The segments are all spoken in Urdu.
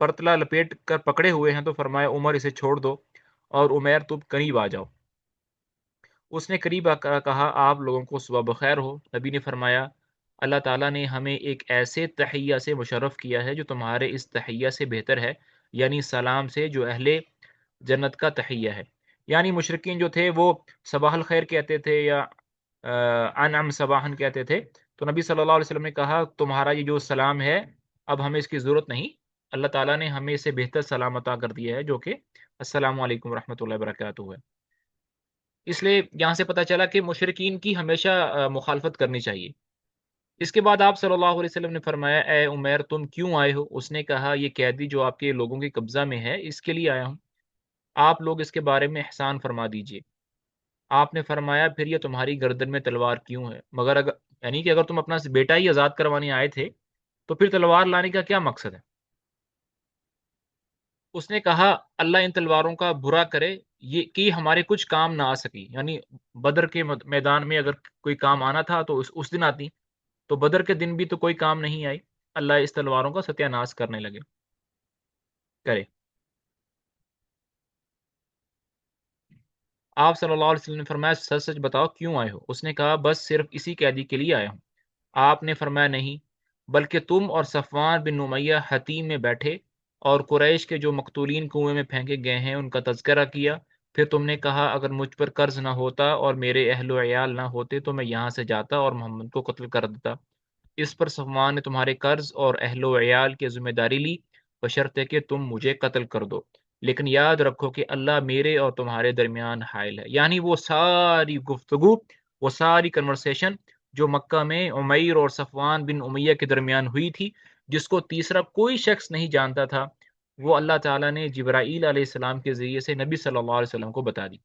پرتلا لپیٹ کر پکڑے ہوئے ہیں، تو فرمایا عمر اسے چھوڑ دو اور عمیر تم قریب آ جاؤ۔ اس نے قریب آ کر کہا آپ لوگوں کو صبح بخیر ہو۔ نبی نے فرمایا اللہ تعالیٰ نے ہمیں ایک ایسے تحیہ سے مشرف کیا ہے جو تمہارے اس تحیہ سے بہتر ہے، یعنی سلام سے، جو اہل جنت کا تحیہ ہے۔ یعنی مشرکین جو تھے وہ صباح الخیر کہتے تھے یا انعم صباحن کہتے تھے، تو نبی صلی اللہ علیہ وسلم نے کہا تمہارا یہ جو سلام ہے اب ہمیں اس کی ضرورت نہیں، اللہ تعالیٰ نے ہمیں اسے بہتر سلام عطا کر دیا ہے جو کہ السلام علیکم ورحمۃ اللہ وبرکاتہ ہے۔ اس لیے یہاں سے پتہ چلا کہ مشرکین کی ہمیشہ مخالفت کرنی چاہیے۔ اس کے بعد آپ صلی اللہ علیہ وسلم نے فرمایا اے عمیر تم کیوں آئے ہو؟ اس نے کہا یہ قیدی جو آپ کے لوگوں کے قبضہ میں ہے اس کے لیے آیا ہوں، آپ لوگ اس کے بارے میں احسان فرما دیجئے۔ آپ نے فرمایا پھر یہ تمہاری گردن میں تلوار کیوں ہے؟ مگر اگر یعنی کہ اگر تم اپنا بیٹا ہی آزاد کروانے آئے تھے تو پھر تلوار لانے کا کیا مقصد ہے؟ اس نے کہا اللہ ان تلواروں کا برا کرے، یہ کہ ہمارے کچھ کام نہ آ سکی، یعنی بدر کے میدان میں اگر کوئی کام آنا تھا تو اس دن آتی، تو بدر کے دن بھی تو کوئی کام نہیں آئی، اللہ اس تلواروں کا ستیہ ناش کرنے لگے کرے۔ آپ صلی اللہ علیہ وسلم نے فرمایا سچ سچ بتاؤ کیوں آئے ہو؟ اس نے کہا بس صرف اسی قیدی کے لیے آیا ہوں۔ آپ نے فرمایا نہیں، بلکہ تم اور صفوان بن امیہ حتیم میں بیٹھے اور قریش کے جو مقتولین کنویں میں پھینکے گئے ہیں ان کا تذکرہ کیا، پھر تم نے کہا اگر مجھ پر قرض نہ ہوتا اور میرے اہل و عیال نہ ہوتے تو میں یہاں سے جاتا اور محمد کو قتل کر دیتا۔ اس پر صفوان نے تمہارے قرض اور اہل و عیال کی ذمہ داری لی بشرطے کہ تم مجھے قتل کر دو، لیکن یاد رکھو کہ اللہ میرے اور تمہارے درمیان حائل ہے۔ یعنی وہ ساری گفتگو، وہ ساری کنورسیشن جو مکہ میں عمیر اور صفوان بن امیہ کے درمیان ہوئی تھی، جس کو تیسرا کوئی شخص نہیں جانتا تھا، وہ اللہ تعالیٰ نے جبرائیل علیہ السلام کے ذریعے سے نبی صلی اللہ علیہ وسلم کو بتا دی۔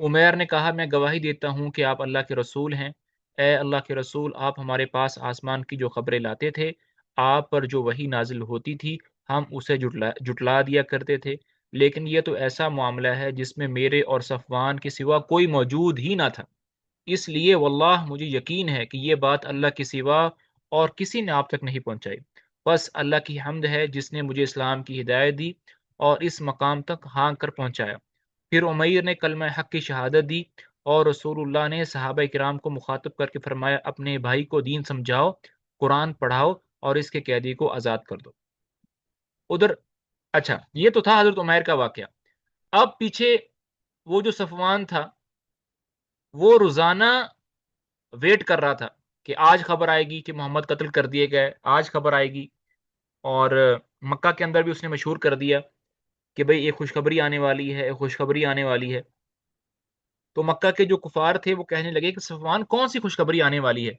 عمیر نے کہا میں گواہی دیتا ہوں کہ آپ اللہ کے رسول ہیں۔ اے اللہ کے رسول آپ ہمارے پاس آسمان کی جو خبریں لاتے تھے، آپ پر جو وحی نازل ہوتی تھی ہم اسے جٹلا دیا کرتے تھے، لیکن یہ تو ایسا معاملہ ہے جس میں میرے اور صفوان کے سوا کوئی موجود ہی نہ تھا، اس لیے واللہ مجھے یقین ہے کہ یہ بات اللہ کے سوا اور کسی نے آپ تک نہیں پہنچائی۔ بس اللہ کی حمد ہے جس نے مجھے اسلام کی ہدایت دی اور اس مقام تک ہانک کر پہنچایا۔ پھر عمیر نے کلمہ حق کی شہادت دی اور رسول اللہ نے صحابہ کرام کو مخاطب کر کے فرمایا اپنے بھائی کو دین سمجھاؤ، قرآن پڑھاؤ اور اس کے قیدی کو آزاد کر دو۔ ادھر اچھا یہ تو تھا حضرت عمیر کا واقعہ۔ اب پیچھے وہ جو صفوان تھا وہ روزانہ ویٹ کر رہا تھا کہ آج خبر آئے گی کہ محمد قتل کر دیے گئے، آج خبر آئے گی، اور مکہ کے اندر بھی اس نے مشہور کر دیا کہ بھئی ایک خوشخبری آنے والی ہے، ایک خوشخبری آنے والی ہے۔ تو مکہ کے جو کفار تھے وہ کہنے لگے کہ صفوان کون سی خوشخبری آنے والی ہے،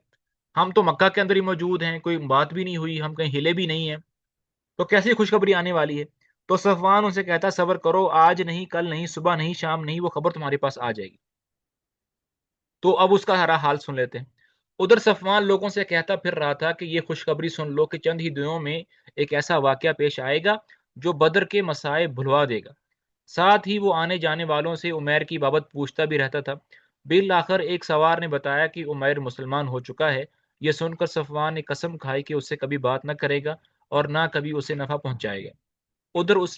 ہم تو مکہ کے اندر ہی موجود ہیں، کوئی بات بھی نہیں ہوئی، ہم کہیں ہلے بھی نہیں ہیں، تو کیسی خوشخبری آنے والی ہے؟ تو صفوان ان سے کہتا صبر کرو، آج نہیں، کل نہیں، صبح نہیں، شام نہیں، وہ خبر تمہارے پاس آ جائے گی۔ تو اب اس کا ہرا حال سن لیتے ہیں۔ ادھر صفوان لوگوں سے کہتا پھر رہا تھا کہ یہ خوشخبری سن لو کہ چند ہی دنوں میں ایک ایسا واقعہ پیش آئے گا جو بدر کے مصائب بھلوا دے گا۔ ساتھ ہی وہ آنے جانے والوں سے عمیر کی بابت پوچھتا بھی رہتا تھا۔ بالآخر ایک سوار نے بتایا کہ عمیر مسلمان ہو چکا ہے۔ یہ سن کر صفوان نے قسم کھائی کہ اس سے کبھی بات نہ کرے گا اور نہ کبھی اسے نفع پہنچائے گا۔ ادھر اس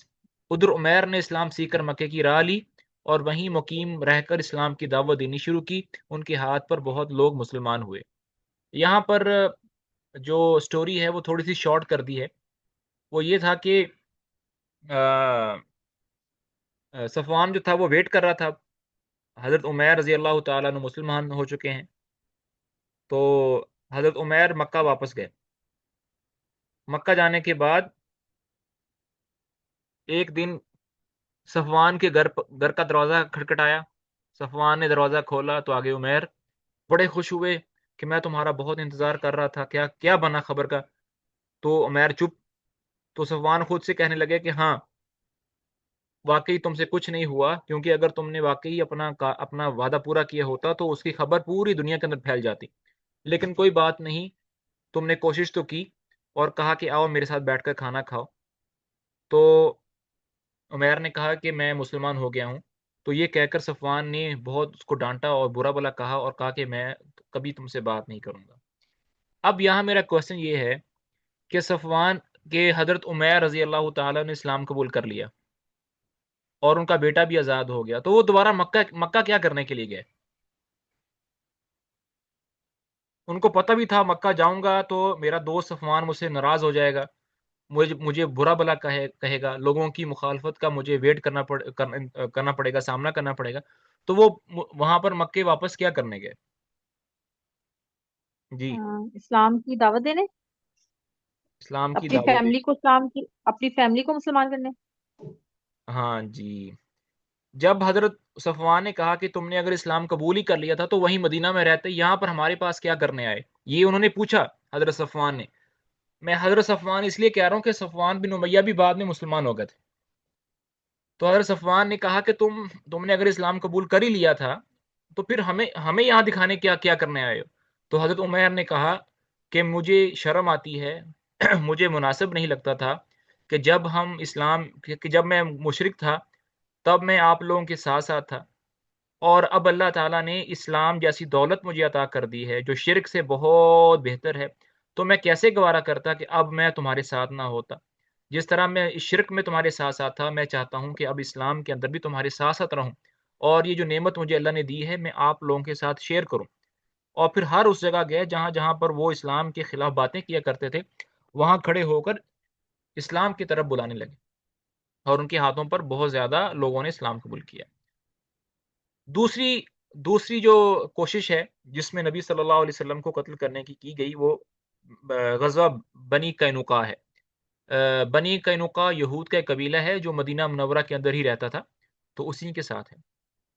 ادھر عمیر نے اسلام سیکھ کر مکے کی راہ لی اور وہیں مقیم رہ کر اسلام کی دعوت دینی شروع کی۔ ان کے ہاتھ پر بہت لوگ مسلمان ہوئے۔ یہاں پر جو سٹوری ہے وہ تھوڑی سی شارٹ کر دی ہے، وہ یہ تھا کہ صفوان جو تھا وہ ویٹ کر رہا تھا، حضرت عمیر رضی اللہ تعالیٰ عنہ مسلمان ہو چکے ہیں، تو حضرت عمیر مکہ واپس گئے۔ مکہ جانے کے بعد ایک دن صفوان کے گھر کا دروازہ کھٹکھٹایا، صفوان نے دروازہ کھولا تو آگے عمیر، بڑے خوش ہوئے کہ میں تمہارا بہت انتظار کر رہا تھا، کیا کیا بنا خبر کا؟ تو عمیر چپ۔ تو صفوان خود سے کہنے لگے کہ ہاں واقعی تم سے کچھ نہیں ہوا، کیونکہ اگر تم نے واقعی اپنا وعدہ پورا کیا ہوتا تو اس کی خبر پوری دنیا کے اندر پھیل جاتی، لیکن کوئی بات نہیں، تم نے کوشش تو کی، اور کہا کہ آؤ میرے ساتھ بیٹھ کر کھانا کھاؤ۔ تو عمیر نے کہا کہ میں مسلمان ہو گیا ہوں۔ تو یہ کہہ کر صفوان نے بہت اس کو ڈانٹا اور برا بلا کہا اور کہا کہ میں کبھی تم سے بات نہیں کروں گا۔ اب یہاں میرا کوشچن یہ ہے کہ صفوان کہ حضرت عمیر رضی اللہ تعالیٰ نے اسلام قبول کر لیا اور ان کا بیٹا بھی آزاد ہو گیا، تو وہ دوبارہ مکہ مکہ کیا کرنے کے لیے گئے؟ ان کو پتہ بھی تھا مکہ جاؤں گا تو میرا دوست صفوان مجھ سے ناراض ہو جائے گا، مجھے برا بلا کہے گا، لوگوں کی مخالفت کا مجھے ویٹ کرنا پڑے گا، سامنا کرنا پڑے گا، تو وہ وہاں پر مکے واپس کیا کرنے گئے؟ جی، اسلام کی دعوت دینے، اسلام کی اپنی دعوت فیملی کو اسلام کی، اپنی فیملی کو مسلمان کرنے۔ ہاں جی، جب حضرت صفوان نے کہا کہ تم نے اگر اسلام قبول ہی کر لیا تھا تو وہیں مدینہ میں رہتے، یہاں پر ہمارے پاس کیا کرنے آئے، یہ انہوں نے پوچھا حضرت صفوان نے۔ میں حضرت صفوان اس لیے کہہ رہا ہوں کہ صفوان بن امیہ بھی بعد میں مسلمان ہو گئے تھے، تو حضرت صفوان نے کہا کہ تم نے اگر اسلام قبول کر ہی لیا تھا تو پھر ہمیں یہاں دکھانے کیا کرنے آئے ہو؟ تو حضرت عمیر نے کہا کہ مجھے شرم آتی ہے، مجھے مناسب نہیں لگتا تھا کہ جب میں مشرک تھا تب میں آپ لوگوں کے ساتھ ساتھ تھا، اور اب اللہ تعالیٰ نے اسلام جیسی دولت مجھے عطا کر دی ہے جو شرک سے بہت بہتر ہے، تو میں کیسے گوارا کرتا کہ اب میں تمہارے ساتھ نہ ہوتا؟ جس طرح میں اس شرک میں تمہارے ساتھ ساتھ تھا، میں چاہتا ہوں کہ اب اسلام کے اندر بھی تمہارے ساتھ ساتھ رہوں، اور یہ جو نعمت مجھے اللہ نے دی ہے میں آپ لوگوں کے ساتھ شیئر کروں۔ اور پھر ہر اس جگہ گئے جہاں جہاں پر وہ اسلام کے خلاف باتیں کیا کرتے تھے، وہاں کھڑے ہو کر اسلام کی طرف بلانے لگے، اور ان کے ہاتھوں پر بہت زیادہ لوگوں نے اسلام قبول کیا۔ دوسری جو کوشش ہے جس میں نبی صلی اللہ علیہ وسلم کو قتل کرنے کی گئی، وہ غزوہ بنی قینقاع ہے۔ بنی قینقاع یہود کا ایک قبیلہ ہے جو مدینہ منورہ کے اندر ہی رہتا تھا، تو اسی کے ساتھ ہے۔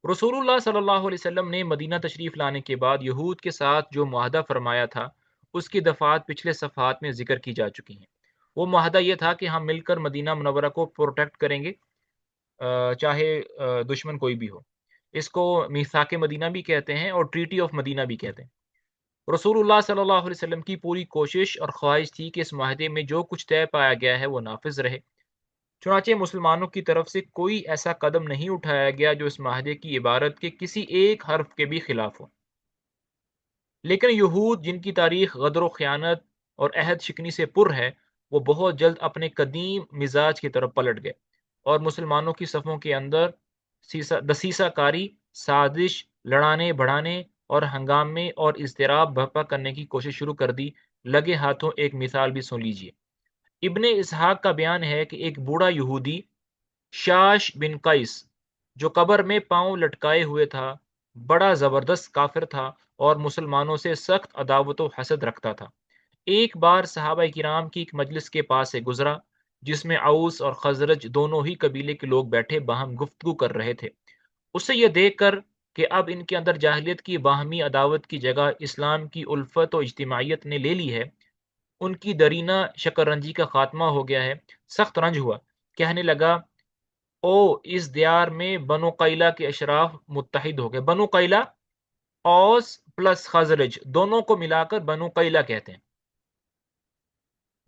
رسول اللہ صلی اللہ علیہ وسلم نے مدینہ تشریف لانے کے بعد یہود کے ساتھ جو معاہدہ فرمایا تھا اس کی دفعات پچھلے صفحات میں ذکر کی جا چکی ہیں۔ وہ معاہدہ یہ تھا کہ ہم مل کر مدینہ منورہ کو پروٹیکٹ کریں گے، چاہے دشمن کوئی بھی ہو۔ اس کو میثاق مدینہ بھی کہتے ہیں اور ٹریٹی آف مدینہ بھی کہتے ہیں۔ رسول اللہ صلی اللہ علیہ وسلم کی پوری کوشش اور خواہش تھی کہ اس معاہدے میں جو کچھ طے پایا گیا ہے وہ نافذ رہے، چنانچہ مسلمانوں کی طرف سے کوئی ایسا قدم نہیں اٹھایا گیا جو اس معاہدے کی عبارت کے کسی ایک حرف کے بھی خلاف ہو۔ لیکن یہود، جن کی تاریخ غدر و خیانت اور عہد شکنی سے پر ہے، وہ بہت جلد اپنے قدیم مزاج کی طرف پلٹ گئے اور مسلمانوں کی صفوں کے اندر دسیسہ کاری، سازش، لڑانے بڑھانے اور ہنگامے اور اضطراب برپا کرنے کی کوشش شروع کر دی۔ لگے ہاتھوں ایک مثال بھی سن لیجیے۔ ابن اسحاق کا بیان ہے کہ ایک بوڑھا یہودی شاش بن قیس، جو قبر میں پاؤں لٹکائے ہوئے تھا، بڑا زبردست کافر تھا اور مسلمانوں سے سخت عداوت و حسد رکھتا تھا، ایک بار صحابہ کرام کی ایک مجلس کے پاس سے گزرا جس میں اوس اور خزرج دونوں ہی قبیلے کے لوگ بیٹھے باہم گفتگو کر رہے تھے۔ اسے یہ دیکھ کر کہ اب ان کے اندر جاہلیت کی باہمی عداوت کی جگہ اسلام کی الفت و اجتماعیت نے لے لی ہے، ان کی درینہ شکر رنجی کا خاتمہ ہو گیا ہے، سخت رنج ہوا، کہنے لگا: او اس دیار میں بنو قیلہ کے اشراف متحد ہو گئے۔ بنو قیلہ اوس پلس خزرج دونوں کو ملا کر بنو قیلہ کہتے ہیں۔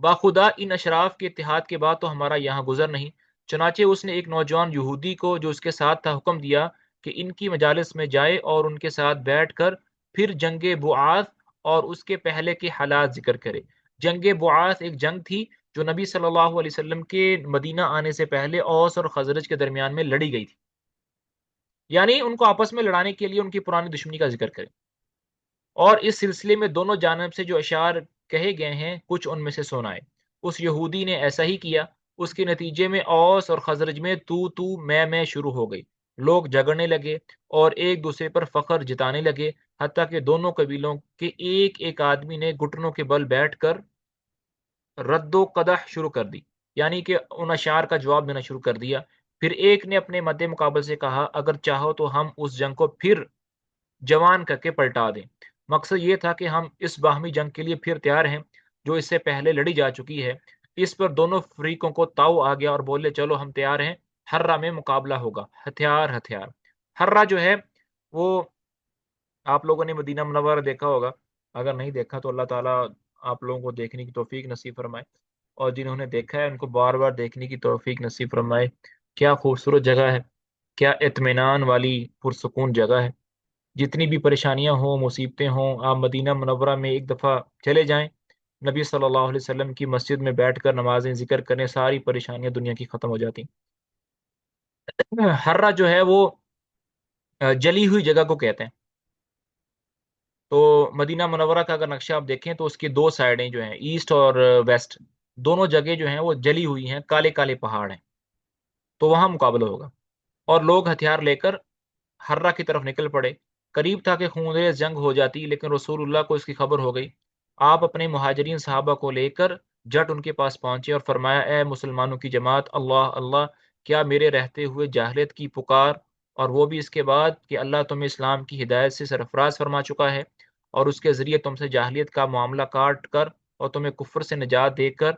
باخدا ان اشراف کے اتحاد کے بعد تو ہمارا یہاں گزر نہیں۔ چنانچہ اس نے ایک نوجوان یہودی کو جو اس کے ساتھ تھا حکم دیا کہ ان کی مجالس میں جائے اور ان کے ساتھ بیٹھ کر پھر جنگ بعاث اور اس کے پہلے کے حالات ذکر کرے۔ جنگ بعاث ایک جنگ تھی جو نبی صلی اللہ علیہ وسلم کے مدینہ آنے سے پہلے اوس اور خزرج کے درمیان میں لڑی گئی تھی، یعنی ان کو آپس میں لڑانے کے لیے ان کی پرانی دشمنی کا ذکر کرے، اور اس سلسلے میں دونوں جانب سے جو اشعار کہے گئے ہیں کچھ ان میں سے سنائے۔ اس یہودی نے ایسا ہی کیا۔ اس کے نتیجے میں اوس اور خزرج میں تو میں شروع ہو گئی، لوگ جھگڑنے لگے اور ایک دوسرے پر فخر جتانے لگے، حتیٰ کہ دونوں قبیلوں کے ایک ایک آدمی نے گھٹنوں کے بل بیٹھ کر رد و قدح شروع کر دی، یعنی کہ ان اشعار کا جواب دینا شروع کر دیا۔ پھر ایک نے اپنے مد مقابل سے کہا: اگر چاہو تو ہم اس جنگ کو پھر جوان کر کے پلٹا دیں۔ مقصد یہ تھا کہ ہم اس باہمی جنگ کے لیے پھر تیار ہیں جو اس سے پہلے لڑی جا چکی ہے۔ اس پر دونوں فریقوں کو تاؤ آ گیا اور بولے: چلو ہم تیار ہیں، ہررا میں مقابلہ ہوگا، ہتھیار ہتھیار۔ ہررا جو ہے وہ آپ لوگوں نے مدینہ منورہ دیکھا ہوگا، اگر نہیں دیکھا تو اللہ تعالیٰ آپ لوگوں کو دیکھنے کی توفیق نصیب فرمائے، اور جنہوں نے دیکھا ہے ان کو بار بار دیکھنے کی توفیق نصیب فرمائے۔ کیا خوبصورت جگہ ہے، کیا اطمینان والی پرسکون جگہ ہے۔ جتنی بھی پریشانیاں ہوں، مصیبتیں ہوں، آپ مدینہ منورہ میں ایک دفعہ چلے جائیں، نبی صلی اللہ علیہ وسلم کی مسجد میں بیٹھ کر نمازیں ذکر کرنے، ساری پریشانیاں دنیا کی ختم ہو جاتی. ہررا جو ہے وہ جلی ہوئی جگہ کو کہتے ہیں. تو مدینہ منورہ کا اگر نقشہ آپ دیکھیں تو اس کی دو سائڈیں جو ہیں، ایسٹ اور ویسٹ، دونوں جگہ جو ہیں وہ جلی ہوئی ہیں، کالے کالے پہاڑ ہیں. تو وہاں مقابلہ ہوگا، اور لوگ ہتھیار لے کر ہررا کی طرف نکل پڑے. قریب تھا کہ خونریز جنگ ہو جاتی، لیکن رسول اللہ کو اس کی خبر ہو گئی. آپ اپنے مہاجرین صحابہ کو لے کر جٹ ان کے پاس پہنچے اور فرمایا، اے مسلمانوں کی جماعت، اللہ اللہ، کیا میرے رہتے ہوئے جاہلیت کی پکار، اور وہ بھی اس کے بعد کہ اللہ تمہیں اسلام کی ہدایت سے سرفراز فرما چکا ہے، اور اس کے ذریعے تم سے جاہلیت کا معاملہ کاٹ کر اور تمہیں کفر سے نجات دے کر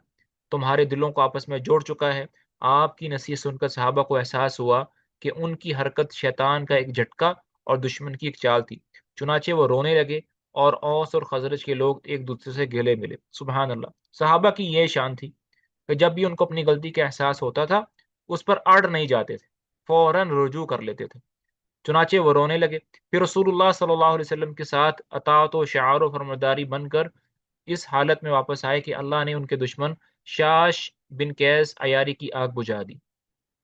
تمہارے دلوں کو آپس میں جوڑ چکا ہے. آپ کی نصیحت سن کر صحابہ کو احساس ہوا کہ ان کی حرکت شیطان کا ایک جھٹکا اور دشمن کی ایک چال تھی. چنانچہ وہ رونے لگے، اور اوس اور خزرج کے لوگ ایک دوسرے سے گلے ملے. سبحان اللہ. صحابہ کی یہ شان تھی کہ جب بھی ان کو اپنی غلطی کا احساس ہوتا تھا، اس پر اڑ نہیں جاتے تھے، فوراً رجوع کر لیتے تھے. چنانچہ وہ رونے لگے. پھر رسول اللہ صلی اللہ علیہ وسلم کے ساتھ اطاعت و شعار و فرمانداری بن کر اس حالت میں واپس آئے کہ اللہ نے ان کے دشمن شاش بن قیس عیاری کی آگ بجھا دی.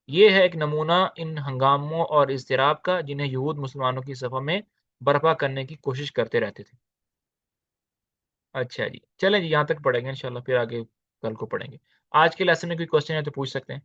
یہ ہے ایک نمونہ ان ہنگاموں اور اضطراب کا جنہیں یہود مسلمانوں کی صفحہ میں برپا کرنے کی کوشش کرتے رہتے تھے. اچھا جی، چلیں جی، یہاں تک پڑھیں گے انشاءاللہ، پھر آگے کل کو پڑھیں گے. آج کے لیسن میں کوئی کوشچن ہے تو پوچھ سکتے ہیں.